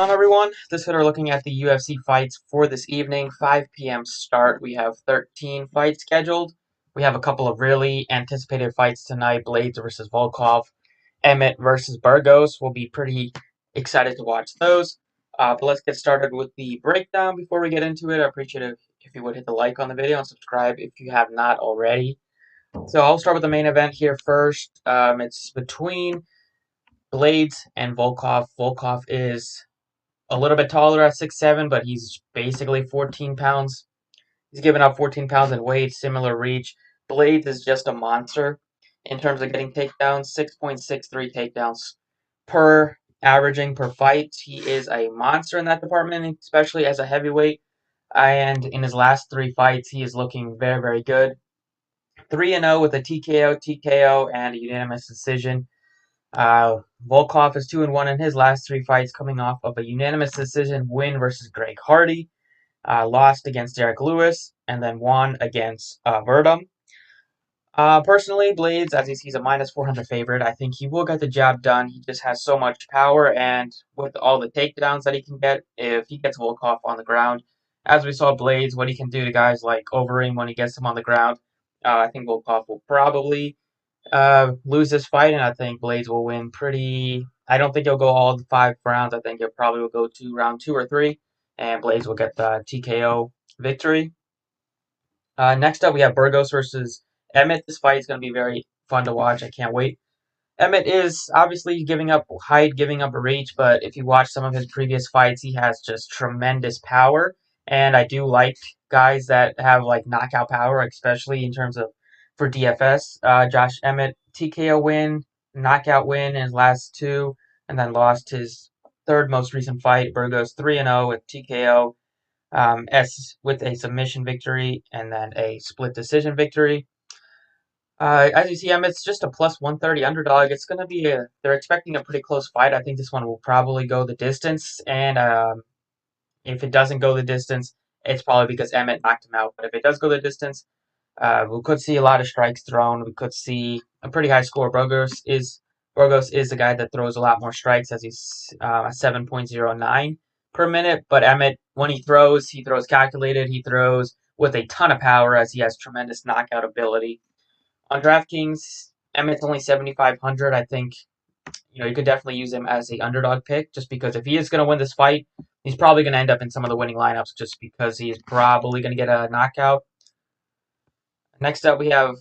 Everyone, this we're looking at the UFC fights for this evening, 5 p.m. start. We have 13 fights scheduled. We have a couple of really anticipated fights tonight, Blades versus Volkov, Emmett versus Burgos. We'll be pretty excited to watch those. But let's get started with the breakdown. Before we get into it, I appreciate it if you would hit the like on the video and subscribe if you have not already. So I'll start with the main event here first. It's between Blades and Volkov. Volkov is a little bit taller at 6'7", but he's basically 14 pounds. He's given up 14 pounds in weight, similar reach. Blades is just a monster in terms of getting takedowns, 6.63 takedowns averaging per fight. He is a monster in that department, especially as a heavyweight. And in his last 3 fights, he is looking very, very good. 3-0 with a TKO, and a unanimous decision. Volkov is 2-1 in his last 3 fights, coming off of a unanimous decision win versus Greg Hardy, lost against Derek Lewis, and then won against Verdum. Personally, Blades, as he's a minus 400 favorite, I think he will get the job done. He just has so much power, and with all the takedowns that he can get, if he gets Volkov on the ground, as we saw Blades, what he can do to guys like Overeem when he gets him on the ground, I think Volkov will probably lose this fight, and I think Blades will win pretty. I don't think he'll go all 5 rounds. I think he'll probably will go to round 2 or 3, and Blades will get the TKO victory. Next up, we have Burgos versus Emmett. This fight is going to be very fun to watch. I can't wait. Emmett is obviously giving up height, giving up reach, but if you watch some of his previous fights, he has just tremendous power, and I do like guys that have like knockout power, especially in terms of for DFS. Josh Emmett, TKO win, knockout win in his last 2, and then lost his third most recent fight. Burgos 3-0 with TKO, with a submission victory, and then a split decision victory. As you see, Emmett's just a plus 130 underdog. It's going to be they're expecting a pretty close fight. I think this one will probably go the distance, and if it doesn't go the distance, it's probably because Emmett knocked him out. But if it does go the distance, we could see a lot of strikes thrown. We could see a pretty high score. Burgos is the guy that throws a lot more strikes, as he's 7.09 per minute. But Emmett, when he throws calculated. He throws with a ton of power, as he has tremendous knockout ability. On DraftKings, Emmett's only 7,500. I think you could definitely use him as a underdog pick, just because if he is going to win this fight, he's probably going to end up in some of the winning lineups, just because he is probably going to get a knockout. Next up, we have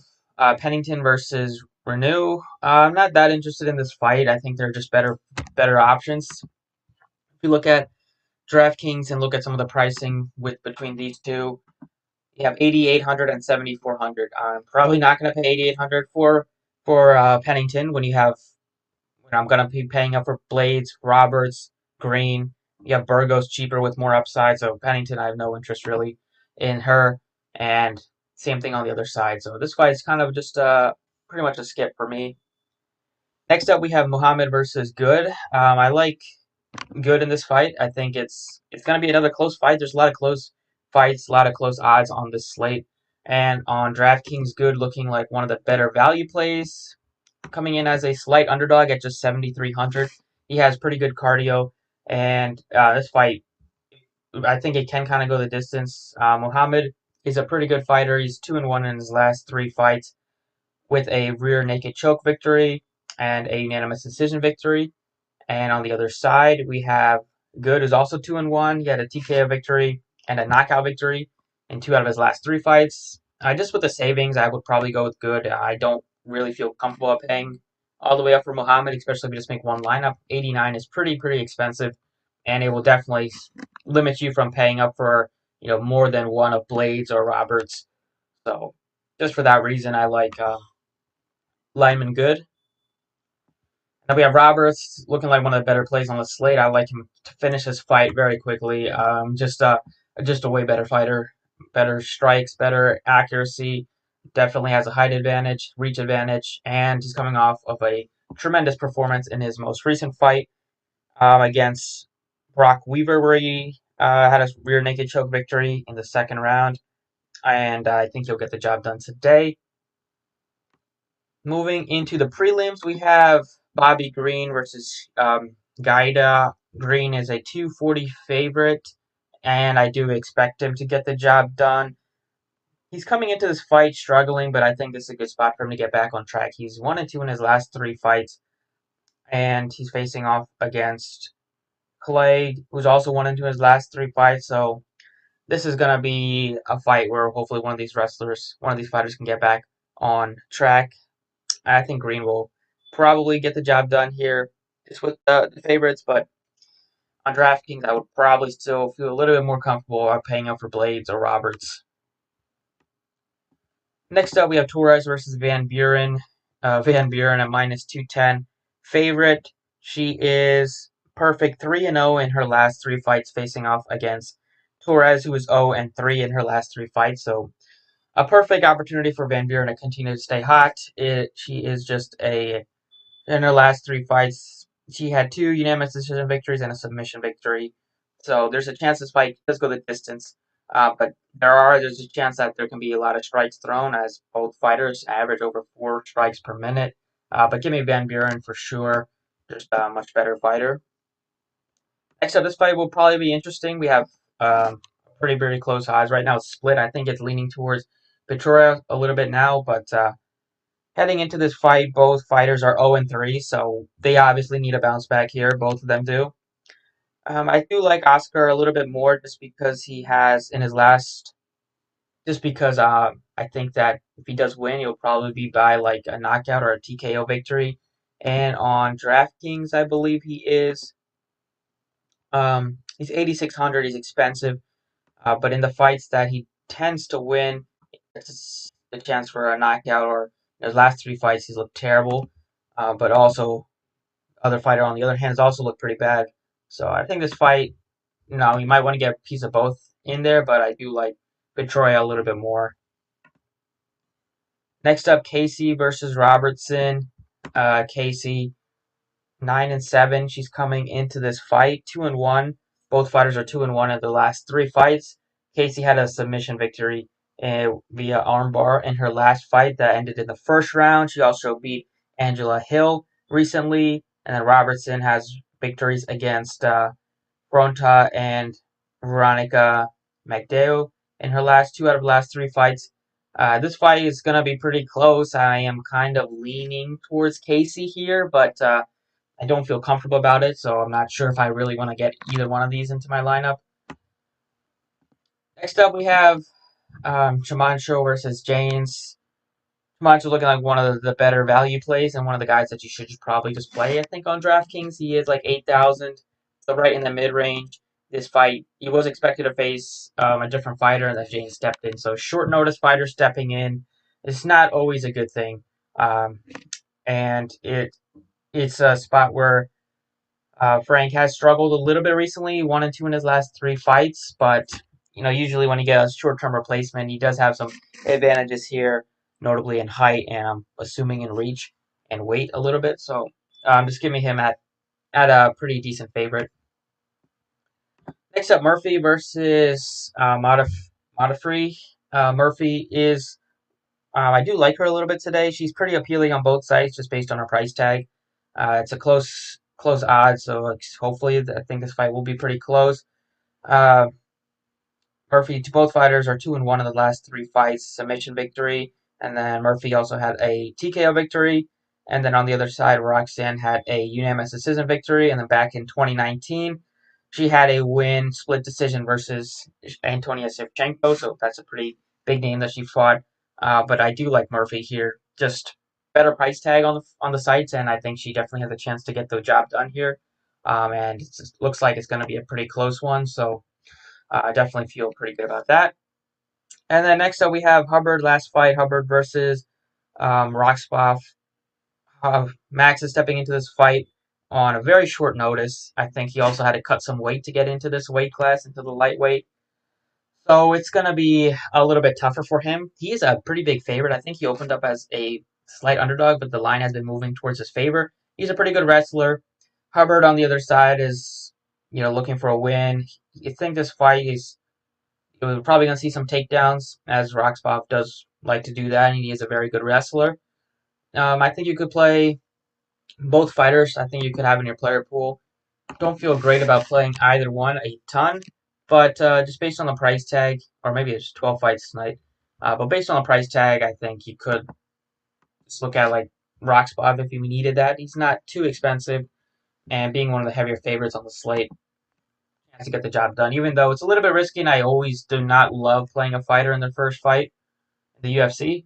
Pennington versus Reneau. I'm not that interested in this fight. I think they're just better options. If you look at DraftKings and look at some of the pricing between these two, you have 8,800 and 7,400. I'm probably not going to pay 8,800 for Pennington when I'm going to be paying up for Blades, Roberts, Green. You have Burgos cheaper with more upside. So Pennington, I have no interest really in her, and same thing on the other side. So this fight is kind of just pretty much a skip for me. Next up, we have Muhammad versus Good. I like Good in this fight. I think it's going to be another close fight. There's a lot of close fights, a lot of close odds on this slate. And on DraftKings, Good looking like one of the better value plays, coming in as a slight underdog at just 7,300. He has pretty good cardio, and this fight, I think it can kind of go the distance. Muhammad is a pretty good fighter. He's 2-1 in his last 3 fights, with a rear naked choke victory and a unanimous decision victory. And on the other side, we have Good, who's also 2-1. He had a TKO victory and a knockout victory in 2 out of his last 3 fights. Just with the savings, I would probably go with Good. I don't really feel comfortable paying all the way up for Muhammad, especially if you just make one lineup. 89 is pretty expensive, and it will definitely limit you from paying up for more than one of Blades or Roberts. So just for that reason, I like Lyman Good. Now we have Roberts looking like one of the better plays on the slate. I like him to finish this fight very quickly. Just a way better fighter, better strikes, better accuracy. Definitely has a height advantage, reach advantage, and he's coming off of a tremendous performance in his most recent fight against Brock Weaver, where he had a rear naked choke victory in the 2nd round. And I think he'll get the job done today. Moving into the prelims, we have Bobby Green versus Gaida Green is a 240 favorite, and I do expect him to get the job done. He's coming into this fight struggling, but I think this is a good spot for him to get back on track. He's 1-2 in his last 3 fights, and he's facing off against Clay, who's also 1-2 in his last 3 fights. So this is gonna be a fight where hopefully one of these fighters can get back on track. I think Green will probably get the job done here, just with the favorites, but on DraftKings, I would probably still feel a little bit more comfortable paying up for Blades or Roberts. Next up, we have Torres versus Van Buren. Van Buren at -210 favorite. She is perfect 3-0 in her last 3 fights, facing off against Torres, who is 0-3 in her last 3 fights. So a perfect opportunity for Van Buren to continue to stay hot. She is just in her last 3 fights, she had 2 unanimous decision victories and a submission victory. So there's a chance this fight does go the distance. But there's a chance that there can be a lot of strikes thrown, as both fighters average over 4 strikes per minute. But give me Van Buren for sure. Just a much better fighter. Next up, this fight will probably be interesting. We have pretty close odds right now. It's split. I think it's leaning towards Pedroia a little bit now, but heading into this fight, both fighters are 0-3, so they obviously need a bounce back here. Both of them do. I do like Oscar a little bit more just because he has in his last. Just because I think that if he does win, he'll probably be by like a knockout or a TKO victory. And on DraftKings, I believe he's 8,600. He's expensive, but in the fights that he tends to win, it's a chance for a knockout. Or in his last 3 fights, he's looked terrible. But also, other fighter on the other hand has also looked pretty bad. So I think this fight, you might want to get a piece of both in there, but I do like Pedroia a little bit more. Next up, Casey versus Robertson. Casey 9-7. She's coming into this fight 2-1. Both fighters are 2-1 in the last 3 fights. Casey had a submission victory via armbar in her last fight that ended in the first round. She also beat Angela Hill recently, and then Robertson has victories against Fronta and Veronica McDowell in her last 2 out of the last 3 fights. This fight is going to be pretty close. I am kind of leaning towards Casey here, but I don't feel comfortable about it, so I'm not sure if I really want to get either one of these into my lineup. Next up, we have Camacho versus James. Camacho looking like one of the better value plays and one of the guys that you should probably just play, I think, on DraftKings. He is like 8,000, so right in the mid-range. This fight, he was expected to face a different fighter, and then James stepped in. So short notice fighter stepping in is not always a good thing. And it's a spot where Frank has struggled a little bit recently, 1-2 in his last 3 fights, but usually when you get a short-term replacement, he does have some advantages here, notably in height and I'm assuming in reach and weight a little bit. So just give me him at a pretty decent favorite. Next up, Murphy versus Modafferi. Murphy is I do like her a little bit today. She's pretty appealing on both sides, just based on her price tag. It's a close odds, so hopefully I think this fight will be pretty close. Uh, Murphy, both fighters are 2-1 in the last 3 fights, submission victory, and then Murphy also had a TKO victory. And then on the other side, Roxanne had a unanimous decision victory, and then back in 2019, she had a win split decision versus Antonia Shevchenko, so that's a pretty big name that she fought. But I do like Murphy here. Just better price tag on the sites, and I think she definitely has a chance to get the job done here. And it looks like it's going to be a pretty close one, so I definitely feel pretty good about that. And then next up we have Hubbard, last fight, Hubbard versus Rocksav. Max is stepping into this fight on a very short notice. I think he also had to cut some weight to get into this weight class, into the lightweight. So it's going to be a little bit tougher for him. He is a pretty big favorite. I think he opened up as a slight underdog, but the line has been moving towards his favor. He's a pretty good wrestler. Hubbard on the other side is, looking for a win. You think this fight is we're probably going to see some takedowns, as Rocksav does like to do that, and he is a very good wrestler. I think you could play both fighters. I think you could have in your player pool. Don't feel great about playing either one a ton, but just based on the price tag, or maybe it's 12 fights tonight. But based on the price tag, I think you could just look at like Rocksav if you needed that. He's not too expensive, and being one of the heavier favorites on the slate, has to get the job done. Even though it's a little bit risky, and I always do not love playing a fighter in their first fight in the UFC.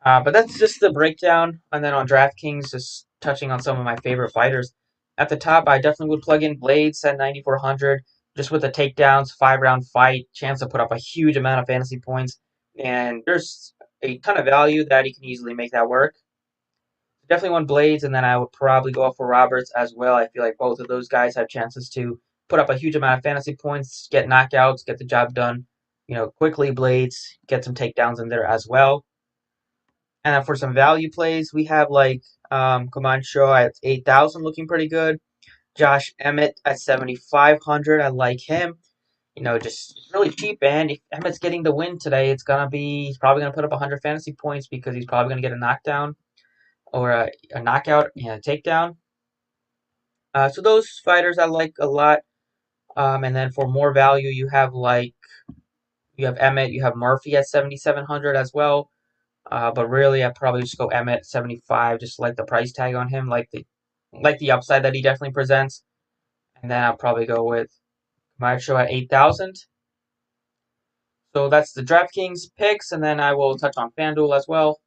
But that's just the breakdown. And then on DraftKings, just touching on some of my favorite fighters. At the top, I definitely would plug in Blades at 9,400. Just with the takedowns, 5-round fight, chance to put up a huge amount of fantasy points. And there's a ton of value that he can easily make that work. Definitely want Blades, and then I would probably go for Roberts as well. I feel like both of those guys have chances to put up a huge amount of fantasy points, get knockouts, get the job done, quickly. Blades, get some takedowns in there as well. And then for some value plays, we have like Camacho at 8,000 looking pretty good. Josh Emmett at 7,500. I like him. Just really cheap. And if Emmett's getting the win today, he's probably gonna put up 100 fantasy points because he's probably gonna get a knockdown or a knockout and a takedown. So those fighters I like a lot. And then for more value, you have Emmett, you have Murphy at 7,700 as well. But really, I'd probably just go Emmett 75, just like the price tag on him, like the upside that he definitely presents. And then I'll probably go with Macho at 8,000. So that's the DraftKings picks, and then I will touch on FanDuel as well.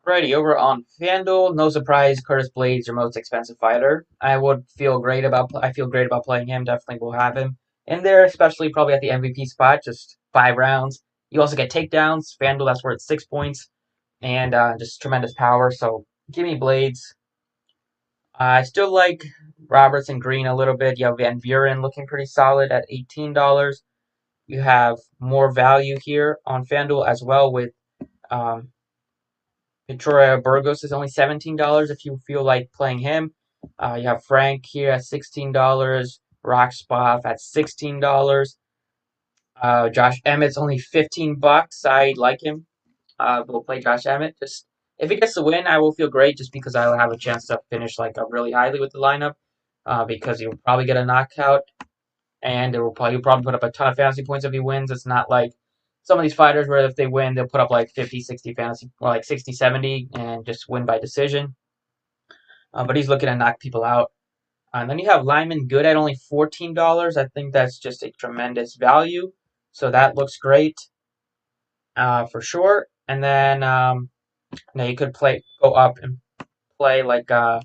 Alrighty, over on FanDuel, no surprise, Curtis Blades, your most expensive fighter. I feel great about playing him. Definitely will have him in there, especially probably at the MVP spot, just 5 rounds. You also get takedowns. FanDuel, that's worth 6 points, and just tremendous power. So give me Blades. I still like Robertson Green a little bit. You have Van Buren looking pretty solid at $18. You have more value here on FanDuel as well with Pedroia Burgos is only $17 if you feel like playing him. You have Frank here at $16. Rocksav at $16. Josh Emmett's only $15. I like him. We'll play Josh Emmett. Just if he gets the win, I will feel great just because I'll have a chance to finish like really highly with the lineup. Because he'll probably get a knockout, and he'll probably put up a ton of fantasy points if he wins. It's not like some of these fighters where if they win, they'll put up like 50, 60 fantasy, or like 60, 70, and just win by decision. But he's looking to knock people out. And then you have Lyman Good at only $14. I think that's just a tremendous value. So that looks great for sure. And then you could go up and play like a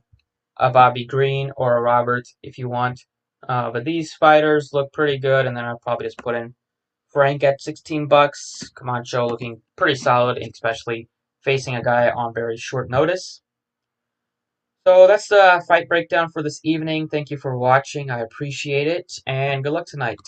Bobby Green or a Roberts if you want. But these fighters look pretty good, and then I'll probably just put in Frank at $16. Camacho looking pretty solid, especially facing a guy on very short notice. So that's the fight breakdown for this evening. Thank you for watching. I appreciate it, and good luck tonight.